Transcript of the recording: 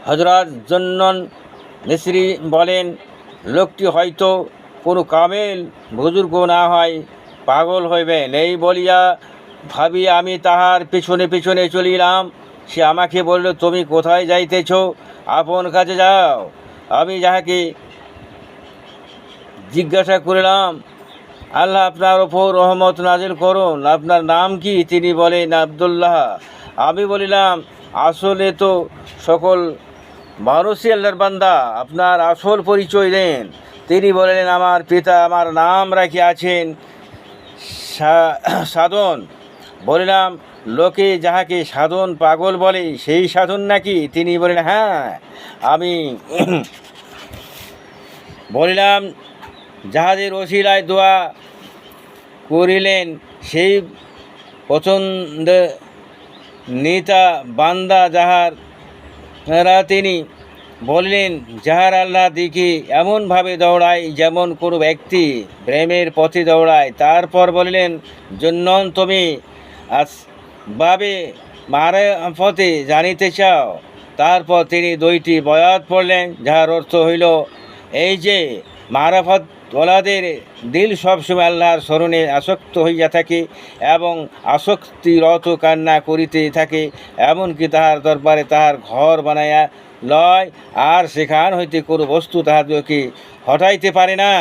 হযরত জুন্নুন মিসরি বলেন, লোকটি হয়তো কোনো কামেল বুজুর্গ না হয় পাগল হইবেন। এই বলিয়া ভাবি আমি তাহার পিছনে পিছনে চলিলাম। সে আমাকে বলল, তুমি কোথায় যাইতেছ? আপন কাজে যাও। আমি যাহাকে জিজ্ঞাসা করিলাম, আল্লাহ আপনার ওপর রহমত নাজিল করুন, আপনার নাম কি? তিনি বলেন, আব্দুল্লাহ। আমি বলিলাম, আসলে তো সকল মানুষই আল্লাহর বান্দা, আপনার আসল পরিচয় দেন। তিনি বললেন, আমার পিতা আমার নাম রাখিয়াছেন সাধন। বলিলাম, লোকে যাহাকে সাধন পাগল বলে সেই সাধন নাকি? তিনি বলেন, হ্যাঁ। আমি বলিলাম, যাহাদের ওসিলায় দোয়া করিলেন সেই পছন্দ নেতা বান্দা যাহারা? তিনি বললেন, যাহার আল্লাহ দিকে এমনভাবে দৌড়ায় যেমন কোনো ব্যক্তি প্রেমের পথে দৌড়ায়। তারপর বললেন, জুন্নুন তুমি আসবাবে মারিফতে জানিতে চাও? তারপর তিনি 2টি বয়াত পড়লেন, যাহার অর্থ হইল এই যে, মারিফত ওলাদের দিল সবসময় আল্লাহর স্মরণে আসক্ত হইয়া থাকে এবং আসক্তিরত কান্না করিতে থাকে, এমনকি তাহার দরবারে তাহার ঘর বানাইয়া লয়, আর সেখান হইতে কোনো বস্তু তাহাদেরকে হটাইতে পারে না।